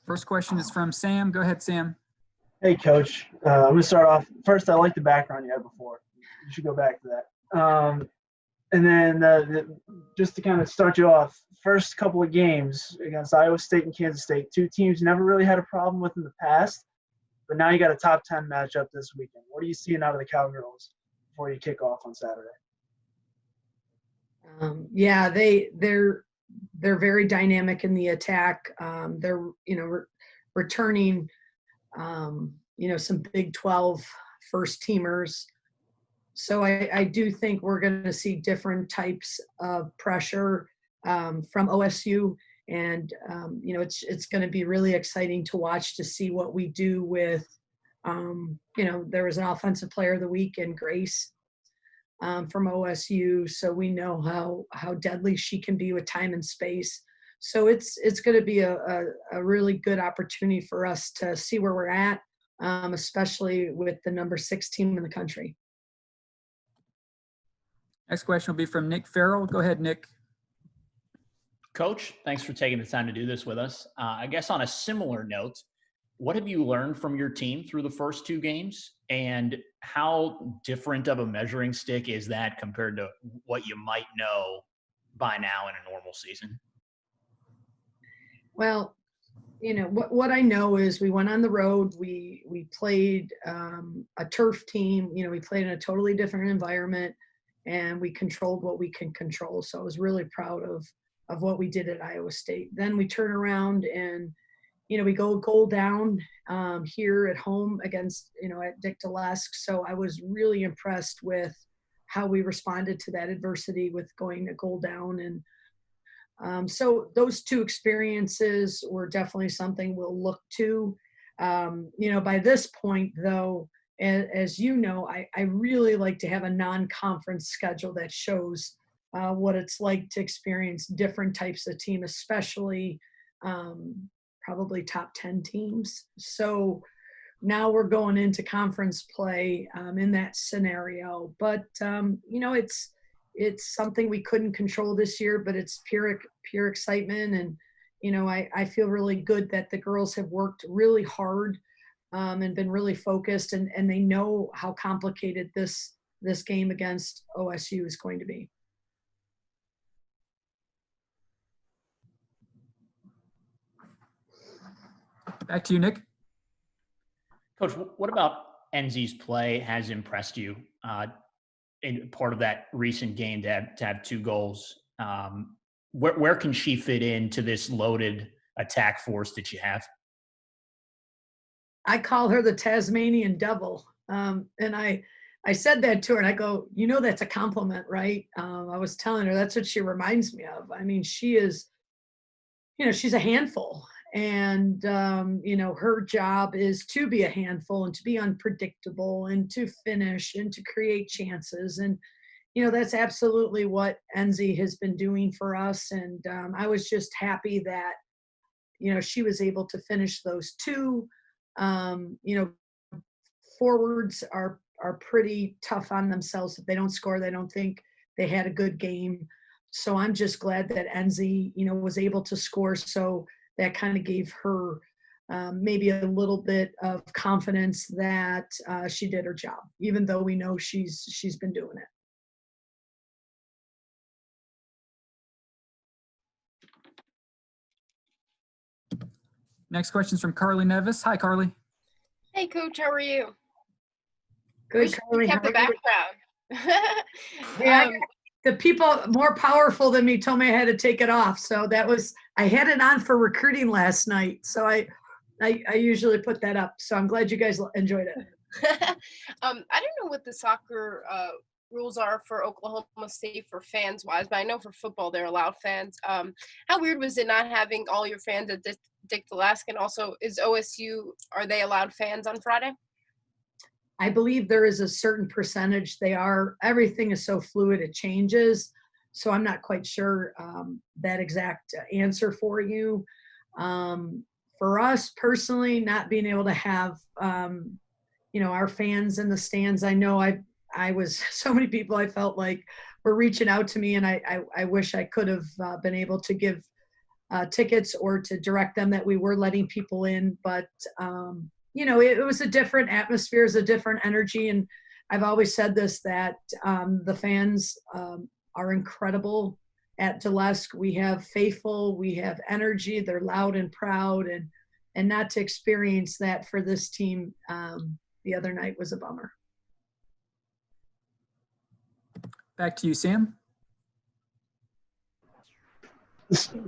First question is from Sam. Go ahead, Sam. Hey, Coach. I'm going to start off. First, I like the background you had before. You should go back to that. And then just to kind of start you off, first couple of games against Iowa State and Kansas State, two teams you never really had a problem with in the past, but now you got a top 10 matchup this weekend. What are you seeing out of the Cowgirls before you kick off on Saturday? Yeah, they're very dynamic in the attack. They're returning some Big 12 first teamers. So I do think we're going to see different types of pressure from OSU, and it's going to be really exciting to watch to see what we do with there was an offensive player of the week in Grace from OSU, so we know how deadly she can be with time and space. So it's going to be a really good opportunity for us to see where we're at, especially with the number 6 team in the country. Next question will be from Nick Farrell. Go ahead, Nick. Coach, thanks for taking the time to do this with us. I guess on a similar note, what have you learned from your team through the first 2 games, and how different of a measuring stick is that compared to what you might know by now in a normal season? Well, what I know is we went on the road. We played a turf team. We played in a totally different environment, and we controlled what we can control. So I was really proud of what we did at Iowa State. Then we turn around and, we go goal down here at home against, at Dick Delesk. So I was really impressed with how we responded to that adversity with going a goal down. And so those 2 experiences were definitely something we'll look to. By this point, though, as you know, I really like to have a non-conference schedule that shows what it's like to experience different types of team, especially probably top 10 teams. So now we're going into conference play in that scenario. But, it's something we couldn't control this year, but it's pure excitement. And, I feel really good that the girls have worked really hard and been really focused, and they know how complicated this game against OSU is going to be. Back to you, Nick. Coach, what about Enzi's play has impressed you in part of that recent game to have 2 goals? Where can she fit into this loaded attack force that you have? I call her the Tasmanian devil. And I said that to her, and I go, that's a compliment, right? I was telling her that's what she reminds me of. I mean, she is, she's a handful. And, her job is to be a handful and to be unpredictable and to finish and to create chances. And, that's absolutely what Enzi has been doing for us. And I was just happy that, she was able to finish those 2. Forwards are pretty tough on themselves. If they don't score, they don't think they had a good game. So I'm just glad that Enzi, was able to score. So that kind of gave her maybe a little bit of confidence that she did her job, even though we know she's been doing it. Next question is from Carly Nevis. Hi, Carly. Hey, Coach. How are you? Good, Carly. Kept the background. Yeah, the people more powerful than me told me I had to take it off. So I had it on for recruiting last night. So I usually put that up. So I'm glad you guys enjoyed it. I don't know what the soccer rules are for Oklahoma State for fans wise, but I know for football they're allowed fans. How weird was it not having all your fans at Dick Delesk? And also, is OSU, are they allowed fans on Friday? I believe there is a certain percentage they are. Everything is so fluid, it changes. So I'm not quite sure that exact answer for you. For us personally, not being able to have, our fans in the stands, I know I was, so many people I felt like were reaching out to me, and I wish I could have been able to give tickets or to direct them that we were letting people in. But, it was a different atmosphere, it was a different energy. And I've always said this, that the fans are incredible at Gillespie. We have faithful, we have energy, they're loud and proud, and not to experience that for this team the other night was a bummer. Back to you, Sam.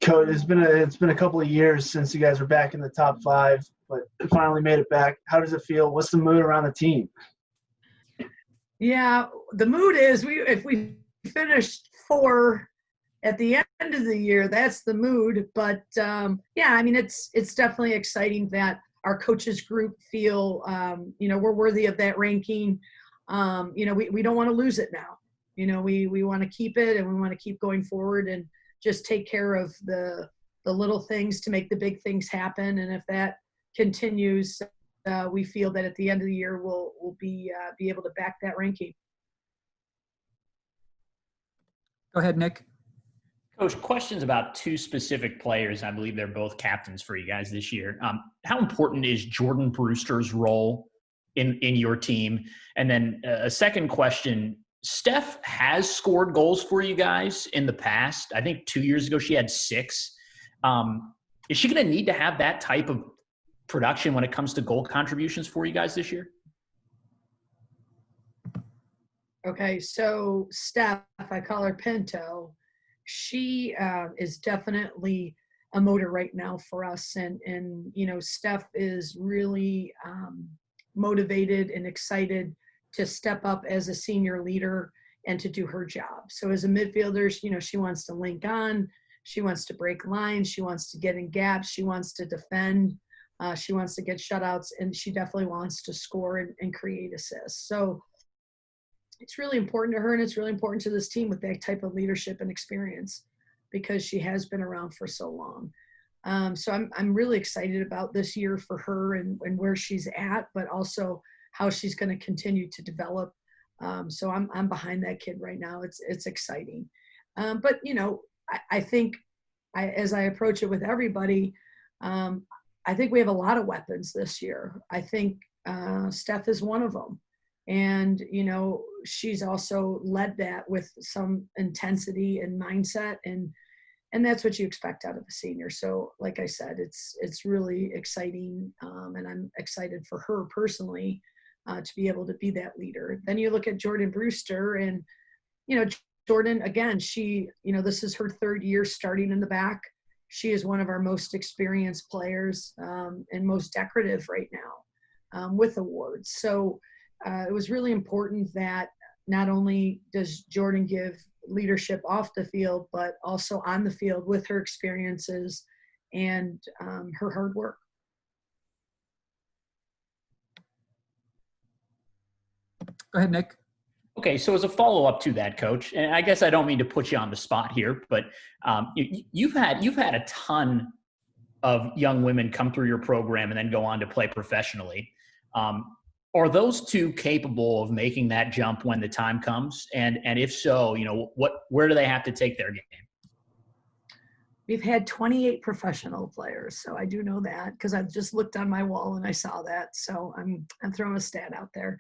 Coach, it's been a couple of years since you guys were back in the top 5, but you finally made it back. How does it feel? What's the mood around the team? Yeah, the mood is if we finished 4 at the end of the year, that's the mood. But it's definitely exciting that our coaches group feel we're worthy of that ranking. We don't want to lose it now. We want to keep it, and we want to keep going forward and just take care of the little things to make the big things happen. And if that continues, we feel that at the end of the year we'll be able to back that ranking. Go ahead, Nick. Coach, questions about 2 specific players. I believe they're both captains for you guys this year. How important is Jordan Brewster's role in your team? And then a second question, Steph has scored goals for you guys in the past. I think 2 years ago she had 6. Is she going to need to have that type of production when it comes to goal contributions for you guys this year? Okay, so Steph, I call her Pinto. She is definitely a motor right now for us. And Steph is really motivated and excited to step up as a senior leader and to do her job. So as a midfielder, she wants to link on, she wants to break lines, she wants to get in gaps, she wants to defend, she wants to get shutouts, and she definitely wants to score and create assists. So it's really important to her, and it's really important to this team with that type of leadership and experience, because she has been around for so long. So I'm really excited about this year for her and where she's at, but also how she's going to continue to develop. So I'm behind that kid right now. It's exciting. But I think as I approach it with everybody, I think we have a lot of weapons this year. I think Steph is one of them. And, she's also led that with some intensity and mindset, and that's what you expect out of a senior. So like I said, it's really exciting. And I'm excited for her personally to be able to be that leader. Then you look at Jordan Brewster, and, Jordan, again, she, this is her 3rd year starting in the back. She is one of our most experienced players and most decorative right now with awards. So it was really important that not only does Jordan give leadership off the field, but also on the field with her experiences and her hard work. Go ahead, Nick. Okay, so as a follow-up to that, Coach, and I guess I don't mean to put you on the spot here, but you've had a ton of young women come through your program and then go on to play professionally. Are those 2 capable of making that jump when the time comes? And if so, where do they have to take their game? We've had 28 professional players, so I do know that because I've just looked on my wall and I saw that. So I'm throwing a stat out there.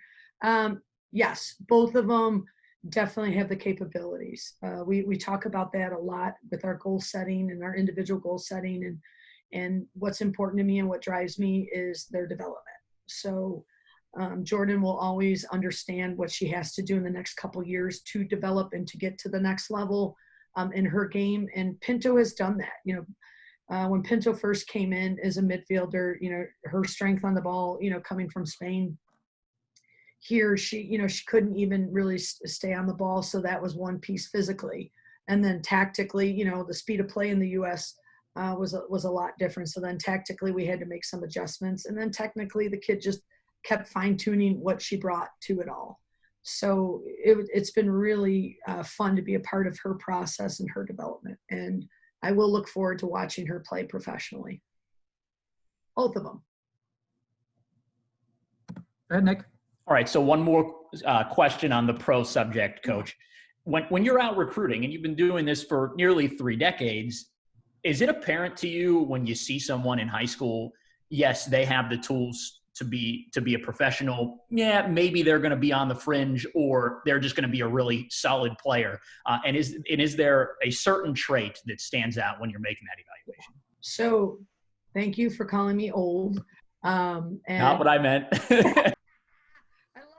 Yes, both of them definitely have the capabilities. We talk about that a lot with our goal setting and our individual goal setting, and what's important to me and what drives me is their development. So Jordan will always understand what she has to do in the next couple years to develop and to get to the next level in her game. And Pinto has done that. When Pinto first came in as a midfielder, her strength on the ball, coming from Spain, here she couldn't even really stay on the ball. So that was one piece physically. And then tactically, the speed of play in the U.S. was a lot different. So then tactically we had to make some adjustments. And then technically the kid just kept fine-tuning what she brought to it all. So it's been really fun to be a part of her process and her development. And I will look forward to watching her play professionally. Both of them. Go ahead, Nick. All right, so one more question on the pro subject, Coach. When you're out recruiting, and you've been doing this for nearly 3 decades, is it apparent to you when you see someone in high school, yes, they have the tools to be a professional. Yeah, maybe they're going to be on the fringe, or they're just going to be a really solid player. And is there a certain trait that stands out when you're making that evaluation? So thank you for calling me old. And Not what I meant. I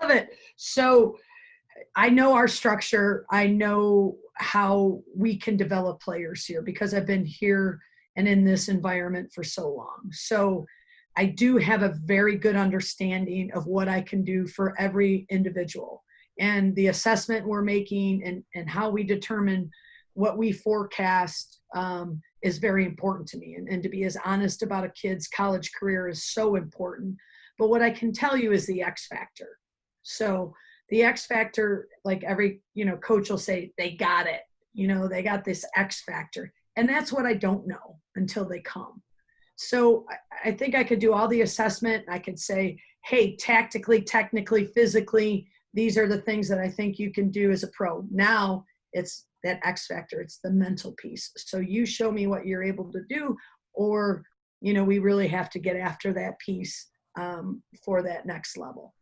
love it. So I know our structure. I know how we can develop players here because I've been here and in this environment for so long. So I do have a very good understanding of what I can do for every individual, and the assessment we're making and how we determine what we forecast is very important to me. And to be as honest about a kid's college career is so important. But what I can tell you is the X factor. So the X factor, like every, coach will say, they got it, they got this X factor. And that's what I don't know until they come. So I think I could do all the assessment. I could say, hey, tactically, technically, physically, these are the things that I think you can do as a pro. Now it's that X factor. It's the mental piece. So you show me what you're able to do, or, we really have to get after that piece for that next level.